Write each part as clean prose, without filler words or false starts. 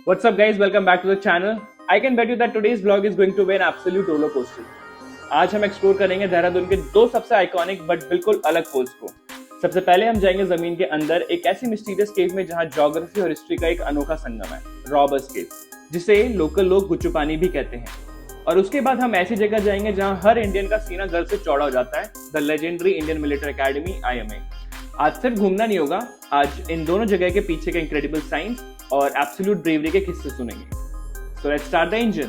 What's up guys, welcome back to the channel. I can bet you that today's vlog is going to be an absolute roller coaster. आज हम explore करेंगे देहरादून के दो सबसे iconic but बिल्कुल अलग poles को। सबसे पहले हम जाएंगे जमीन के अंदर एक ऐसी मिस्टीरियस केव में जहां ज्योग्राफी और हिस्ट्री का एक अनोखा संगम है, रॉबर्स केव, जिसे लोकल लोग गुच्चू पानी भी कहते हैं। और उसके बाद हम ऐसी जगह जाएंगे जहां हर इंडियन का सीना गर्व से चौड़ा हो जाता है, the legendary Indian military academy IMA। आज सिर्फ घूमना नहीं होगा, आज इन दोनों जगह के पीछे के इंक्रेडिबल साइंस और एब्सोल्यूट ब्रेवरी के किस्से सुनेंगे। So let's start the engine.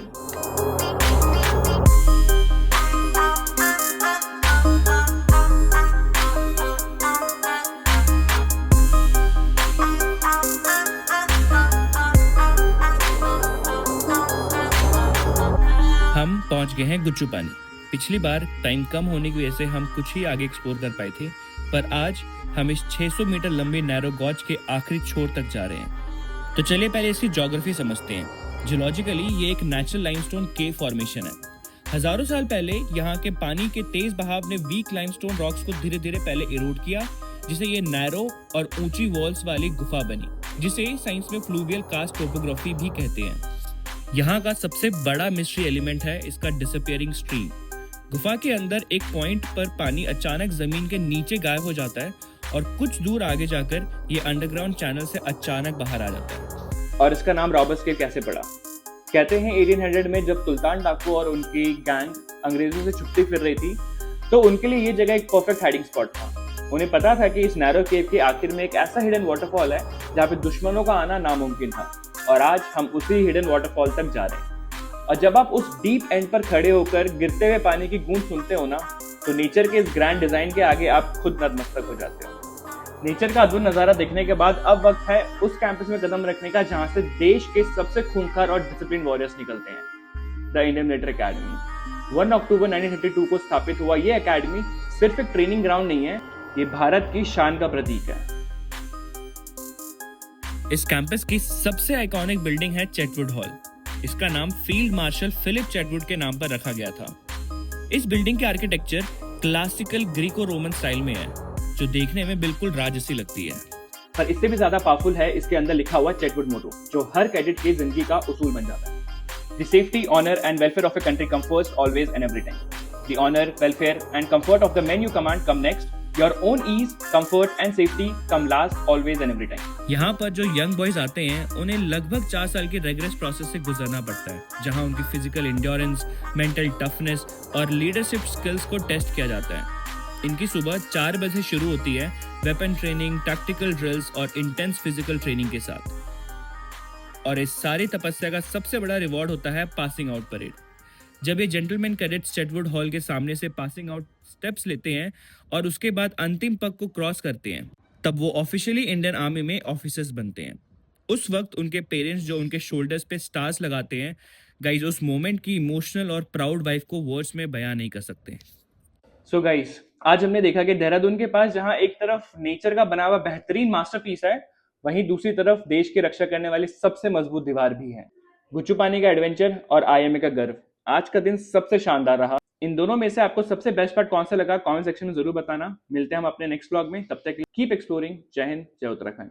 हम पहुंच गए हैं गुच्चू पानी। पिछली बार टाइम कम होने की वजह से हम कुछ ही आगे एक्सप्लोर कर पाए थे, पर आज हम इस 600 मीटर लंबी नैरो गॉज के आखिरी छोर तक जा रहे हैं। तो चलिए पहले इसकी ज्योग्राफी समझते हैं। जियोलॉजिकली ये एक नेचुरल लाइमस्टोन केव फॉर्मेशन है। हजारों साल पहले यहाँ के पानी के तेज बहाव ने वीक लाइमस्टोन रॉक्स को धीरे धीरे पहले इरोड किया, जिसे ये नैरो और ऊंची वॉल्स वाली गुफा बनी, जिसे साइंस में फ्लूवियल कास्ट टोपोग्राफी भी कहते हैं। यहाँ का सबसे बड़ा मिस्ट्री एलिमेंट है इसका डिसअपियरिंग स्ट्रीम। गुफा के अंदर एक पॉइंट पर पानी अचानक जमीन के नीचे गायब हो जाता है और कुछ दूर आगे जाकर ये अंडरग्राउंड चैनल से अचानक बाहर आ जाता है। और इसका नाम रॉबर्स केव कैसे पड़ा? कहते हैं 1800 में जब सुल्तान डाकू और उनकी गैंग अंग्रेजों से छुपती फिर रही थी, तो उनके लिए ये जगह एक परफेक्ट हाइडिंग स्पॉट था। उन्हें पता था कि इस नैरो केव के आखिर में एक ऐसा हिडन वाटरफॉल है जहाँ पे दुश्मनों का आना नामुमकिन था, और आज हम उसी हिडन वाटरफॉल तक जा रहे हैं। और जब आप उस डीप एंड पर खड़े होकर गिरते हुए पानी की गूंज सुनते हो ना, तो नेचर के इस ग्रैंड डिजाइन के आगे आप खुद नतमस्तक हो जाते हो। नेचर का अद्भुत नजारा देखने के बाद अब वक्त है उस कैंपस में कदम रखने का जहां से देश के सबसे खूंखार और डिसिप्लिन वॉरियर्स निकलते हैं, द इंडियन मिलिट्री एकेडमी। 1 अक्टूबर 1932 को स्थापित हुआ ये एकेडमी सिर्फ एक ट्रेनिंग ग्राउंड नहीं है, ये भारत की शान का प्रतीक है। इस कैंपस की सबसे आइकॉनिक बिल्डिंग है चेटवुड हॉल। इसका नाम फील्ड मार्शल फिलिप चेटवुड के नाम पर रखा गया था। इस बिल्डिंग की architecture classical Greco Roman style में है, जो देखने में बिल्कुल राजसी लगती है। पर इससे भी ज्यादा पावरफुल है इसके अंदर लिखा हुआ चेटवुड मोटो, जो हर कैडेट की जिंदगी का उसूल बन जाता है। The safety, honour and welfare of a country come first, always and every time. The honour, welfare and comfort of the man you command come next. Your own ease, comfort and safety come last, always and every time. यहाँ पर जो young boys आते हैं उन्हें लगभग 4 साल की regular process से गुजरना पड़ता है, जहाँ उनकी फिजिकल एंड्योरेंस, मेंटल टफनेस और लीडरशिप स्किल्स को टेस्ट किया जाता है। इनकी सुबह 4 बजे शुरू होती है वेपन ट्रेनिंग, टैक्टिकल ड्रिल्स और इंटेंस फिजिकल ट्रेनिंग के साथ। और इस सारी तपस्या का सबसे बड़ा रिवॉर्ड होता है पासिंग आउट परेड। जब ये जेंटलमैन कैडेट्स चेटवुड हॉल के सामने से पासिंग आउट स्टेप्स लेते हैं और उसके बाद अंतिम पग को क्रॉस करते हैं, तब वो ऑफिशियली इंडियन आर्मी में ऑफिसर्स बनते हैं। उस वक्त उनके पेरेंट्स जो उनके शोल्डर्स पे स्टार्स लगाते हैं, गाइस, उस मोमेंट की इमोशनल और प्राउड वाइफ को वर्ड्स में बयान नहीं कर सकते। सो गाइस, आज हमने देखा कि देहरादून के पास जहां एक तरफ नेचर का बना हुआ बेहतरीन मास्टरपीस है, वहीं दूसरी तरफ देश की रक्षा करने वाली सबसे मजबूत दीवार भी है। गुच्चू पानी का एडवेंचर और IMA का गर्व। आज का दिन सबसे शानदार रहा। इन दोनों में से आपको सबसे बेस्ट पार्ट कौन सा लगा, कमेंट सेक्शन में जरूर बताना। मिलते हैं हम अपने नेक्स्ट व्लॉग में, तब तक कीप एक्सप्लोरिंग। जय हिंद, जय उत्तराखंड।